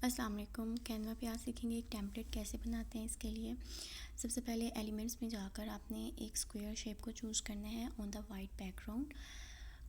अस्सलाम वालेकुम। कैनवा पे आज सीखेंगे एक टेम्पलेट कैसे बनाते हैं। इसके लिए सबसे पहले एलिमेंट्स में जाकर आपने एक स्क्वायर शेप को चूज़ करना है ऑन द वाइट बैकग्राउंड।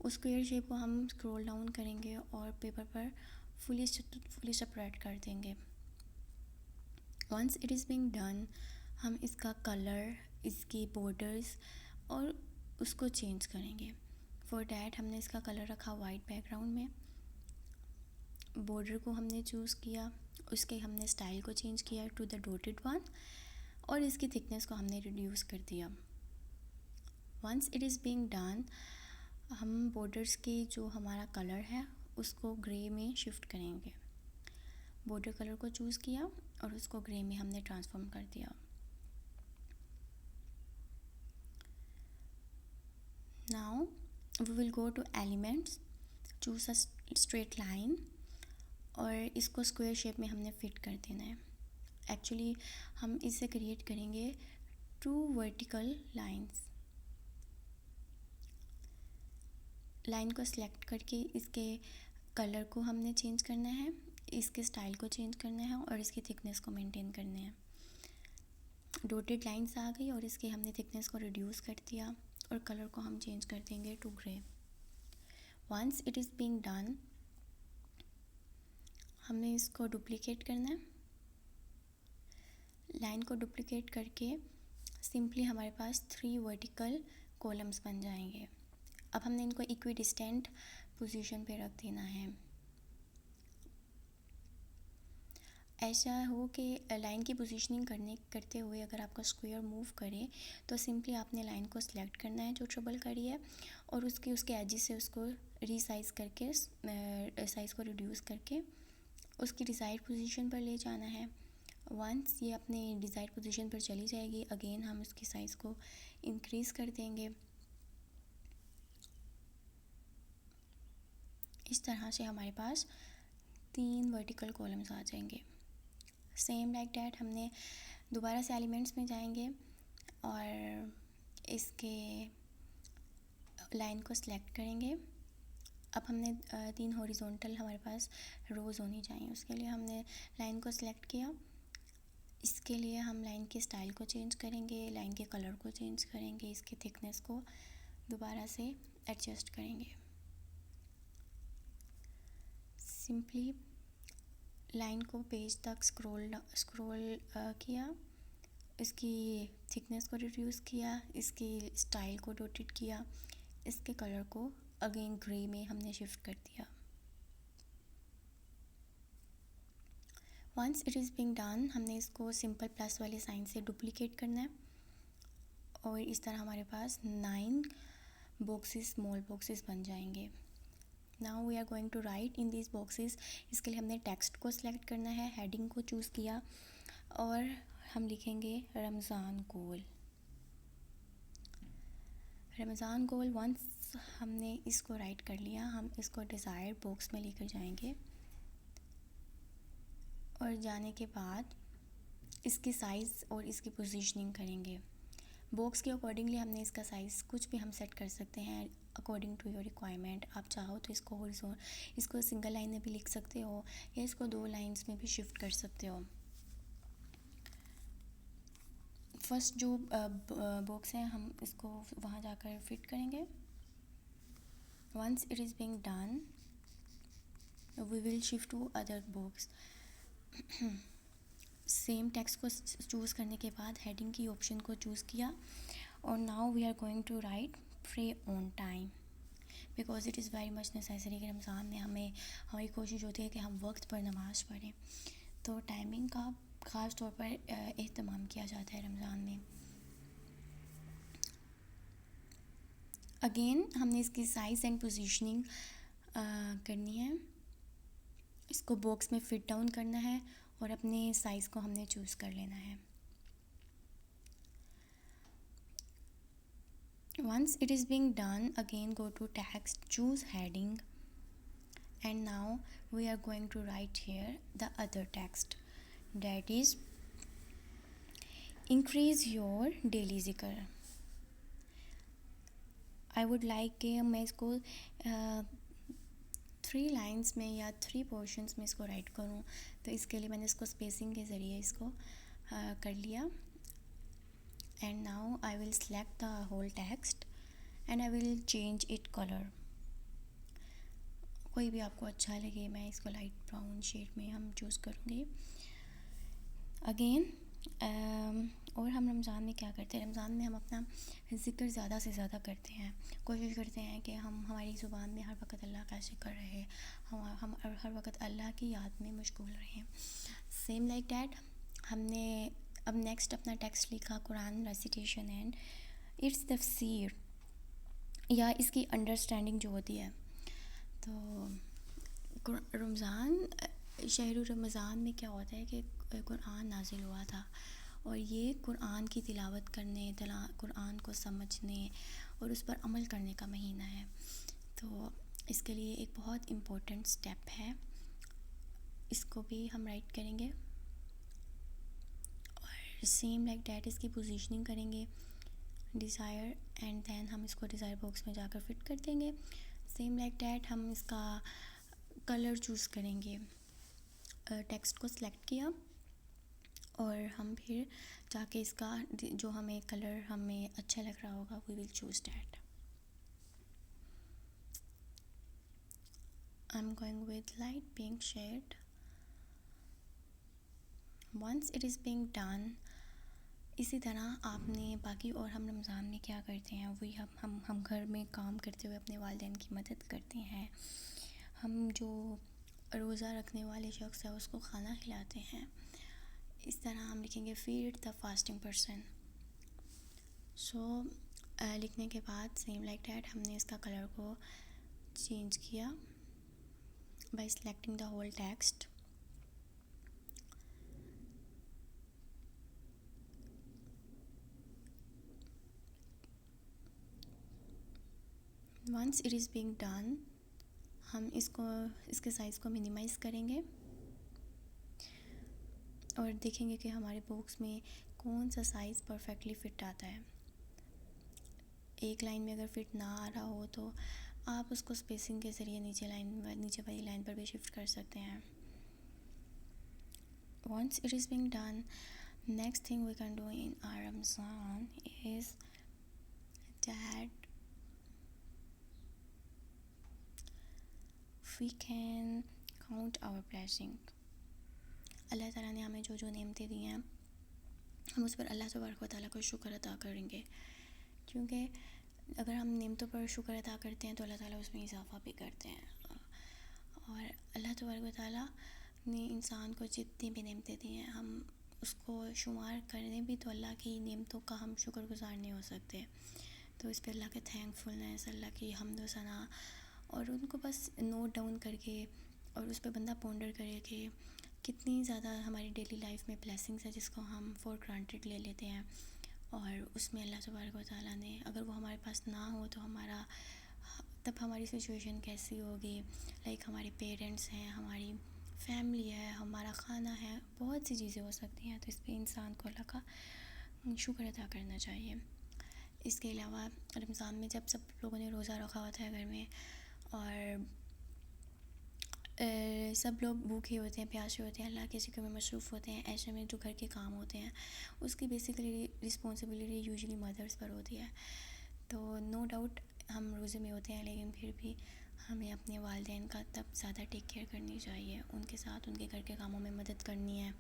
उस स्क्वायर शेप को हम स्क्रॉल डाउन करेंगे और पेपर पर फुली सेपरेट कर देंगे। Once it is being done, हम इसका कलर, इसकी बॉर्डर्स और उसको चेंज करेंगे। फॉर डैट हमने इसका कलर रखा वाइट बैकग्राउंड में, बॉर्डर को हमने चूज़ किया, उसके हमने स्टाइल को चेंज किया टू द डॉटेड वन और इसकी थिकनेस को हमने रिड्यूस कर दिया। Once it is being done, हम बॉर्डर्स के जो हमारा कलर है उसको ग्रे में शिफ्ट करेंगे। बॉर्डर कलर को चूज़ किया और उसको ग्रे में हमने ट्रांसफॉर्म कर दिया। Now we will go to elements, choose a straight line और इसको स्क्वायर शेप में हमने फिट कर देना है। एक्चुअली हम इसे क्रिएट करेंगे 2 वर्टिकल लाइंस। लाइन को सिलेक्ट करके इसके कलर को हमने चेंज करना है, इसके स्टाइल को चेंज करना है और इसकी थिकनेस को मेंटेन करना है। डॉटेड लाइंस आ गई और इसकी हमने थिकनेस को रिड्यूस कर दिया और कलर को हम चेंज कर देंगे to grey. Once it is being done, हमने इसको डुप्लिकेट करना है। लाइन को डुप्लिकेट करके सिंपली हमारे पास 3 वर्टिकल कॉलम्स बन जाएंगे। अब हमने इनको इक्विडिस्टेंट पोजीशन पे रख देना है। ऐसा हो कि लाइन की पोजीशनिंग करते हुए अगर आपका स्क्वायर मूव करे तो सिंपली आपने लाइन को सिलेक्ट करना है जो ट्रबल करी है और उसके एजेस से उसको रीसाइज करके साइज़ को रिड्यूस करके उसकी डिज़ायर्ड पोजीशन पर ले जाना है। वंस ये अपने डिज़ायर्ड पोजीशन पर चली जाएगी, अगेन हम उसकी साइज़ को इंक्रीज़ कर देंगे। इस तरह से हमारे पास 3 वर्टिकल कॉलम्स आ जाएंगे। सेम लाइक डैट हमने दोबारा से एलिमेंट्स में जाएंगे और इसके लाइन को सिलेक्ट करेंगे। अब हमने 3 हॉरिजॉन्टल हमारे पास रोज़ होनी चाहिए, उसके लिए हमने लाइन को सिलेक्ट किया। इसके लिए हम लाइन के स्टाइल को चेंज करेंगे, लाइन के कलर को चेंज करेंगे, इसकी थिकनेस को दोबारा से एडजस्ट करेंगे। सिंपली लाइन को पेज तक स्क्रॉल किया, इसकी थिकनेस को रिड्यूस किया, इसकी स्टाइल को डॉटेड किया, इसके कलर को अगेन ग्रे में हमने शिफ्ट कर दिया। Once it is being done, हमने इसको सिंपल प्लस वाले साइन से डुप्लिकेट करना है और इस तरह हमारे पास 9 बॉक्सेस, स्मॉल बॉक्सेस बन जाएंगे। Now we are going to write in this boxes. इसके लिए हमने टेक्स्ट को सिलेक्ट करना है, हेडिंग को चूज़ किया और हम लिखेंगे रमज़ान गोल। रमज़ान गोल वंस हमने इसको राइट कर लिया, हम इसको डिज़ायर्ड बॉक्स में लेकर जाएंगे और जाने के बाद इसकी साइज़ और इसकी पोजीशनिंग करेंगे। बॉक्स के अकॉर्डिंगली हमने इसका साइज़ कुछ भी हम सेट कर सकते हैं अकॉर्डिंग टू योर रिक्वायरमेंट। आप चाहो तो इसको सिंगल लाइन में भी लिख सकते हो या इसको 2 लाइंस में भी शिफ्ट कर सकते हो। फर्स्ट जो बॉक्स है हम इसको वहाँ जाकर फिट करेंगे। Once it is being done, we will shift to other box. Same text को चूज़ करने के बाद हेडिंग की ऑप्शन को चूज़ किया और now we are going to write pray on time because it is very much necessary कि रमज़ान में हमारी कोशिश होती है कि हम वक्त पर नमाज़ पढ़ें, तो टाइमिंग का ख़ास तौर पर एहतमाम किया जाता है रमज़ान में। अगेन हमने इसकी साइज़ एंड पोजीशनिंग करनी है, इसको बॉक्स में फिट डाउन करना है और अपने साइज़ को हमने चूज़ कर लेना है। Once it is being done, again go to text, choose heading, and now we are going to write here the other text, that is increase your daily zikr. I would like कि मैं इसको 3 lines में या 3 portions में इसको right करूँ, तो इसके लिए मैंने इसको स्पेसिंग के ज़रिए इसको कर लिया। And now I will select the whole text and I will change it colour. कोई भी आपको अच्छा लगे, मैं इसको लाइट ब्राउन शेड में हम चूज़ करूँगी अगेन। और हम रमज़ान में क्या करते हैं, रमज़ान में हम अपना ज़िक्र ज़्यादा से ज़्यादा करते हैं, कोशिश करते हैं कि हम हमारी ज़ुबान में हर वक्त अल्लाह का ज़िक्र रहे, हम हर वक्त अल्लाह की याद में मशगूल रहें। सेम लाइक डैट हमने अब नेक्स्ट अपना टेक्स्ट लिखा कुरान रेसिटेशन एंड इट्स तफसीर या इसकी अंडरस्टैंडिंग जो होती है। तो रमज़ान शहर रमज़ान में क्या होता है कि कुरान नाजिल हुआ था और ये कुरान की तिलावत करने, कुरान को समझने और उस पर अमल करने का महीना है। तो इसके लिए एक बहुत इम्पोर्टेंट स्टेप है, इसको भी हम राइट करेंगे और सेम लाइक डैट इसकी पोजीशनिंग करेंगे डिज़ायर एंड देन हम इसको डिज़ायर बॉक्स में जाकर फिट कर देंगे। सेम लाइक डैट हम इसका कलर चूज़ करेंगे, टेक्स्ट को सिलेक्ट किया और हम फिर जाके इसका जो हमें कलर हमें अच्छा लग रहा होगा we will choose that. I am going with light pink shade. Once it is being done, इसी तरह आपने बाकी और हम रमज़ान में क्या करते हैं वही हम घर में काम करते हुए अपने वालिदैन की मदद करते हैं। हम जो रोज़ा रखने वाले शख्स है उसको खाना खिलाते हैं। इस तरह हम लिखेंगे फीड द फास्टिंग पर्सन। सो लिखने के बाद सेम लाइक डैट हमने इसका कलर को चेंज किया by selecting the whole text. Once it is being done, हम इसके साइज़ को मिनिमाइज़ करेंगे और देखेंगे कि हमारे बॉक्स में कौन सा साइज़ परफेक्टली फिट आता है। एक लाइन में अगर फिट ना आ रहा हो तो आप उसको स्पेसिंग के ज़रिए नीचे वाली लाइन पर भी शिफ्ट कर सकते हैं। Once it is being done, next thing we can do in our Ramzan is that we can count our blessing. अल्लाह ताला ने हमें जो जो नेमतें दी हैं हम उस पर अल्लाह तबारक व तआला को शुक्र अदा करेंगे, क्योंकि अगर हम नेमतों पर शुक्र अदा करते हैं तो अल्लाह ताला उसमें इजाफ़ा भी करते हैं। और अल्लाह तबारक व तआला ने इंसान को जितनी भी नेमतें दी हैं हम उसको शुमार करें भी तो अल्लाह की नेमतों का हम शुक्रगुज़ार नहीं हो सकते। तो इस पर अल्लाह के थैंकफुलनेस, अल्लाह की हम्द व सना और उनको बस नोट डाउन करके और उस पर बंदा पॉन्डर करे कि कितनी ज़्यादा हमारी डेली लाइफ में ब्लेसिंग्स है जिसको हम फॉर ग्रांटेड ले लेते हैं और उसमें अल्लाह तबारक व तआला ने अगर वो हमारे पास ना हो तो तब हमारी सिचुएशन कैसी होगी। लाइक हमारे पेरेंट्स हैं, हमारी फैमिली है, हमारा खाना है, बहुत सी चीज़ें हो सकती हैं। तो इस पर इंसान को अल्लाह का शुक्र अदा करना चाहिए। इसके अलावा रमज़ान में जब सब लोगों ने रोज़ा रखा होता है घर में और सब लोग भूखे होते हैं, प्यासे होते हैं, अल्लाह के ज़िक्र में मसरूफ़ होते हैं, ऐसे में जो घर के काम होते हैं उसकी बेसिकली रिस्पॉन्सिबिलिटी यूजुअली मदर्स पर होती है। तो नो डाउट हम रोज़े में होते हैं लेकिन फिर भी हमें अपने वालिदैन का तब ज़्यादा टेक केयर करनी चाहिए, उनके साथ उनके घर के कामों में मदद करनी है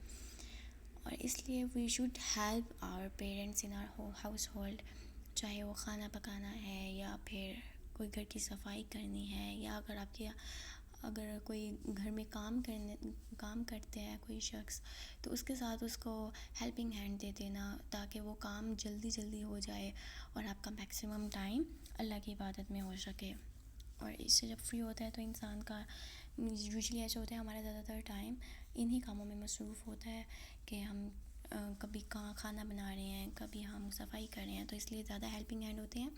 और इसलिए we should help our parents in our household, चाहे वो खाना पकाना है या फिर कोई घर की सफाई करनी है या अगर कोई घर में काम करते हैं कोई शख्स तो उसके साथ उसको हेल्पिंग हैंड दे देना ताकि वो काम जल्दी हो जाए और आपका मैक्सिमम टाइम अल्लाह की इबादत में हो सके। और इससे जब फ्री होता है तो इंसान का यूजुअली ऐसा होता है हमारा ज़्यादातर टाइम इन्हीं कामों में मसरूफ़ होता है कि हम कभी खाना बना रहे हैं, कभी हम सफाई कर रहे हैं, तो इसलिए ज़्यादा हेल्पिंग हैंड होते हैं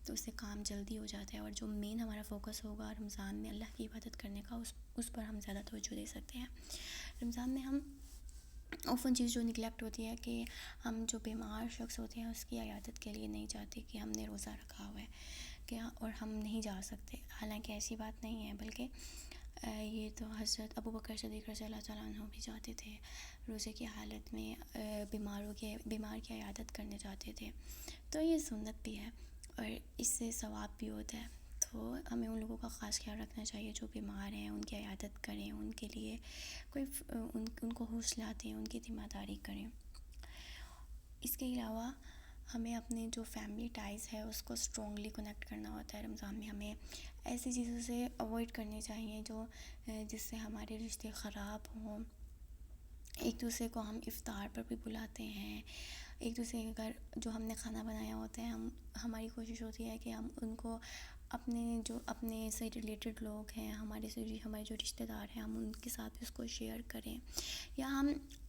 तो उससे काम जल्दी हो जाता है और जो मेन हमारा फोकस होगा रमज़ान में अल्लाह की इबादत करने का उस पर हम ज़्यादा तवज्जो दे सकते हैं। रमज़ान में हम ऑफन चीज़ जो निगलेक्ट होती है कि हम जो बीमार शख्स होते हैं उसकी इयादत के लिए नहीं जाते कि हमने रोज़ा रखा हुआ है क्या और हम नहीं जा सकते, हालांकि ऐसी बात नहीं है, बल्कि ये तो हज़रत अबू बकर सिद्दीक़ रज़ियल्लाहु तआला अन्हु भी जाते थे, रोज़े की हालत में बीमार की इयादत करने जाते थे। तो ये सुन्नत भी है और इससे सवाब भी होता है। तो हमें उन लोगों का ख़ास ख्याल रखना चाहिए जो बीमार हैं, उनकी इयादत करें, उनके लिए उनको हौसला दें, उनकी ज़िम्मेदारी करें। इसके अलावा हमें अपने जो फैमिली टाइज़ है उसको स्ट्रॉन्गली कनेक्ट करना होता है। रमज़ान में हमें ऐसी चीज़ों से अवॉइड करनी चाहिए जो जिससे हमारे रिश्ते ख़राब हों। एक दूसरे को हम इफ़्तार पर भी बुलाते हैं, एक दूसरे के घर जो हमने खाना बनाया होता है, हमारी कोशिश होती है कि हम उनको अपने से रिलेटेड लोग हैं, हमारे जो रिश्तेदार हैं, हम उनके साथ भी उसको शेयर करें, या हम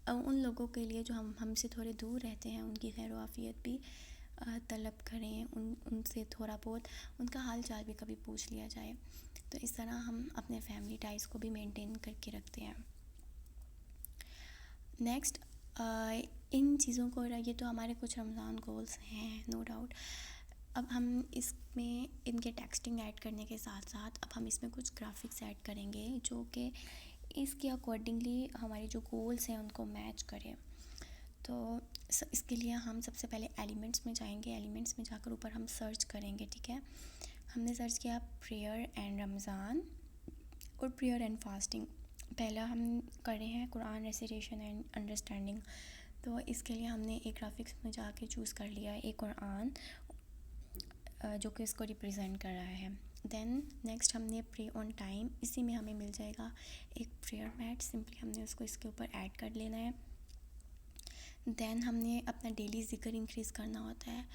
उन लोगों के लिए जो हमसे थोड़े दूर रहते हैं उनकी खैर आफियत भी तलब करें, उनसे थोड़ा बहुत उनका हाल चाल भी कभी पूछ लिया जाए। तो इस तरह हम अपने फैमिली टाइज़ को भी मेंटेन करके रखते हैं। नेक्स्ट, इन चीज़ों को, ये तो हमारे कुछ रमज़ान गोल्स हैं नो डाउट। अब हम इसमें इनके टेक्सटिंग ऐड करने के साथ साथ अब हम इसमें कुछ ग्राफिक्स ऐड करेंगे जो कि इसके अकॉर्डिंगली हमारे जो गोल्स हैं उनको मैच करें। तो इसके लिए हम सबसे पहले एलिमेंट्स में जाएंगे, एलिमेंट्स में जाकर ऊपर हम सर्च करेंगे, ठीक है। हमने सर्च किया प्रेयर एंड रमज़ान और प्रेयर एंड फास्टिंग। पहला हम कर रहे हैं कुरान रेसिटेशन एंड अंडरस्टैंडिंग। तो इसके लिए हमने एक ग्राफिक्स में जाके चूज़ कर लिया है एक कुरान जो कि इसको रिप्रेजेंट कर रहा है। देन नेक्स्ट हमने प्रे ऑन टाइम, इसी में हमें मिल जाएगा एक प्रेयर मैट, सिंपली हमने उसको इसके ऊपर ऐड कर लेना है। देन हमने अपना डेली ज़िक्र इंक्रीज़ करना होता है।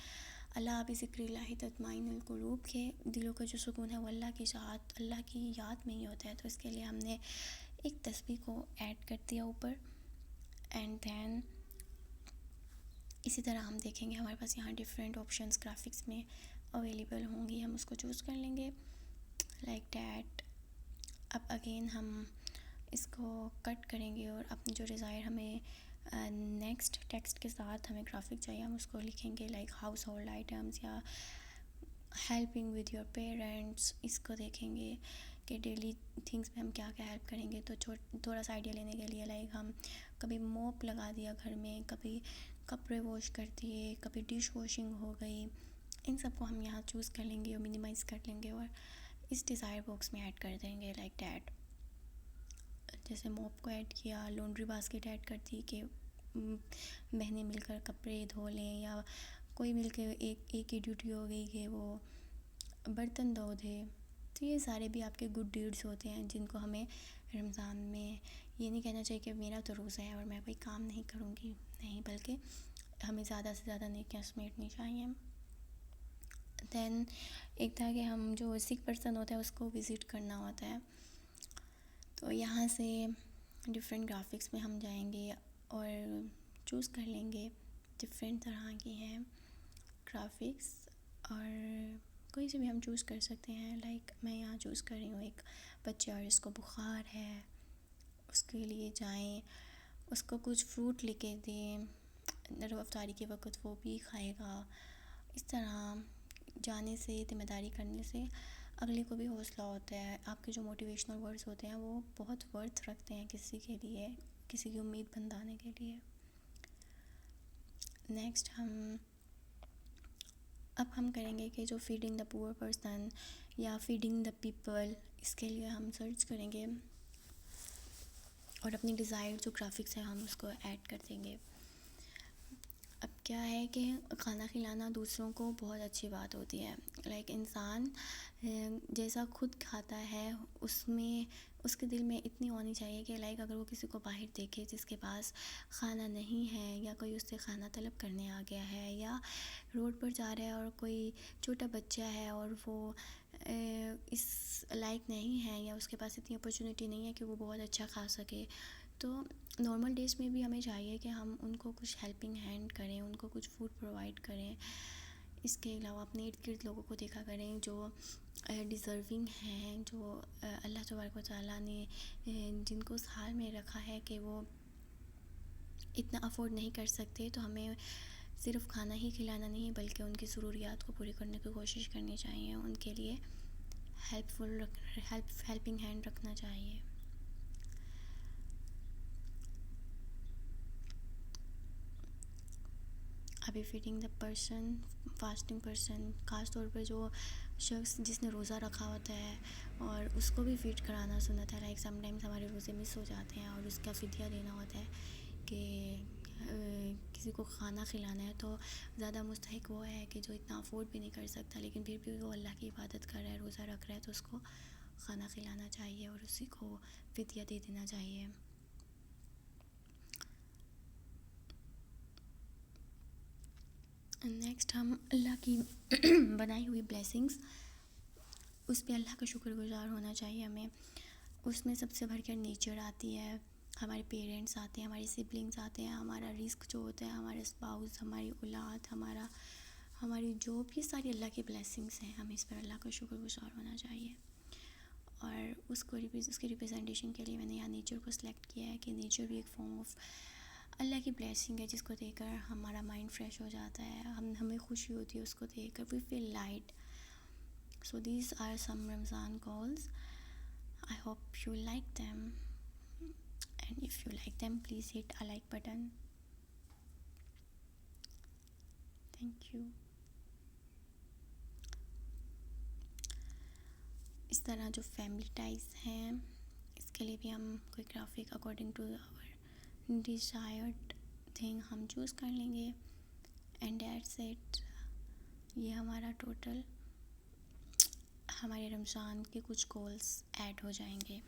अल्लाह बिज़िक्रिल्लाहि तत्माइनुल कुलूब, के दिलों का जो सुकून है वो अल्लाह की याद, अल्लाह की याद में ही होता है। तो इसके लिए हमने एक तस्बीह को ऐड कर दिया ऊपर। एंड देन इसी तरह हम देखेंगे हमारे पास यहाँ डिफरेंट ऑप्शंस ग्राफिक्स में अवेलेबल होंगी, हम उसको चूज़ कर लेंगे लाइक डैट। अब अगेन हम इसको कट करेंगे और अपनी जो डिज़ायर हमें नेक्स्ट टेक्स्ट के साथ हमें ग्राफिक चाहिए, हम उसको लिखेंगे लाइक हाउस होल्ड आइटम्स या हेल्पिंग विद योर पेरेंट्स। इसको देखेंगे कि डेली थिंग्स में हम क्या क्या हेल्प करेंगे। तो थोड़ा सा आइडिया लेने के लिए लाइक हम कभी मोप लगा दिया घर में, कभी कपड़े वॉश कर दिए, कभी डिश वॉशिंग हो गई, इन सब को हम यहाँ चूज़ कर लेंगे और मिनिमाइज़ कर लेंगे और इस डिज़ायर बॉक्स में ऐड कर देंगे लाइक डैट। जैसे मोप को ऐड किया, लॉन्ड्री बास्केट ऐड कर दी कि बहनें मिलकर कपड़े धो लें, या कोई मिलकर एक ही ड्यूटी हो गई कि वो बर्तन धो दे। तो ये सारे भी आपके गुड डीड्स होते हैं जिनको हमें रमज़ान में, ये नहीं कहना चाहिए कि मेरा तो रोज़ा है और मैं कोई काम नहीं करूँगी, नहीं, बल्कि हमें ज़्यादा से ज़्यादा नेकियां समेटनी चाहिए। दैन एक था कि हम जो सिक पर्सन होता है उसको विज़िट करना होता है। तो यहाँ से डिफरेंट ग्राफिक्स में हम जाएंगे और चूज़ कर लेंगे, डिफरेंट तरह की हैं ग्राफिक्स और कोई से भी हम चूज़ कर सकते हैं। लाइक मैं यहाँ चूज़ कर रही हूँ एक बच्चा और जिसको बुखार है, उसके लिए जाएं, उसको कुछ फ्रूट लेके दें, अफ्तारी के वक्त वो भी खाएगा। इस तरह जाने से, ज़िम्मेदारी करने से अगले को भी हौसला होता है। आपके जो मोटिवेशनल वर्ड्स होते हैं वो बहुत वर्थ रखते हैं किसी के लिए, किसी की उम्मीद बंधाने के लिए। नेक्स्ट हम करेंगे कि जो फीडिंग द पुअर पर्सन या फीडिंग द पीपल, इसके लिए हम सर्च करेंगे और अपनी डिज़ायर जो ग्राफिक्स है हम उसको ऐड कर देंगे। अब क्या है कि खाना खिलाना दूसरों को बहुत अच्छी बात होती है। लाइक इंसान जैसा खुद खाता है उसमें उसके दिल में इतनी होनी चाहिए कि लाइक अगर वो किसी को बाहर देखे जिसके पास खाना नहीं है, या कोई उससे खाना तलब करने आ गया है, या रोड पर जा रहा है और कोई छोटा बच्चा है और वो इस लायक नहीं है या उसके पास इतनी अपॉर्चुनिटी नहीं है कि वो बहुत अच्छा खा सके, तो नॉर्मल डेज़ में भी हमें चाहिए कि हम उनको कुछ हेल्पिंग हैंड करें, उनको कुछ फूड प्रोवाइड करें। इसके अलावा अपने इर्द गिर्द लोगों को देखा करें जो डिज़र्विंग हैं, जो अल्लाह तबारक व तआला ने जिनको उस हाल में रखा है कि वो इतना अफोर्ड नहीं कर सकते। तो हमें सिर्फ खाना ही खिलाना नहीं बल्कि उनकी ज़रूरियात को पूरी करने की कोशिश करनी चाहिए, उनके लिए हेल्पिंग हैंड रखना चाहिए। अभी feeding the person, fasting person, ख़ास तौर पर जो शख्स जिसने रोज़ा रखा होता है और उसको भी फीड कराना सुन्नत है। लाइक समटाइम्स हमारे रोज़े मिस हो जाते हैं और उसका फ़िदिया देना होता है कि किसी को खाना खिलाना है, तो ज़्यादा मुस्तहिक वो है कि जो इतना अफोर्ड भी नहीं कर सकता लेकिन फिर भी वो अल्लाह की इबादत कर रहा है, रोज़ा रख रहा है, तो उसको खाना खिलाना चाहिए और उसी को फ़िदिया दे देना चाहिए। नेक्स्ट हम अल्लाह की बनाई हुई ब्लेसिंग्स, उस पर अल्लाह का शुक्रगुज़ार होना चाहिए हमें। उसमें सबसे बढ़कर नेचर आती है, हमारे पेरेंट्स आते हैं, हमारे सिबलिंग्स आते हैं, हमारा रिस्क जो होता है, हमारे स्पाउस, हमारी औलाद, हमारी जो भी सारी अल्लाह की ब्लेसिंग्स हैं, हमें इस पर अल्लाह का शुक्रगुज़ार होना चाहिए। और उसके रिप्रेजेंटेशन के लिए मैंने यहाँ नेचर को सिलेक्ट किया है कि नेचर भी एक फॉर्म ऑफ अल्लाह की ब्लेसिंग है, जिसको देखकर हमारा माइंड फ्रेश हो जाता है, हमें खुशी होती है उसको देखकर, we feel light. So these are some Ramzan goals. I hope you like them, and if you like them, please hit a like button. Thank you. इस तरह जो फैमिली टाइज हैं, इसके लिए भी हम कोई graphic according to our desired thing हम चूज़ कर लेंगे, एंड दैट्स इट। ये हमारा टोटल हमारे रमज़ान के कुछ गोल्स ऐड हो जाएंगे।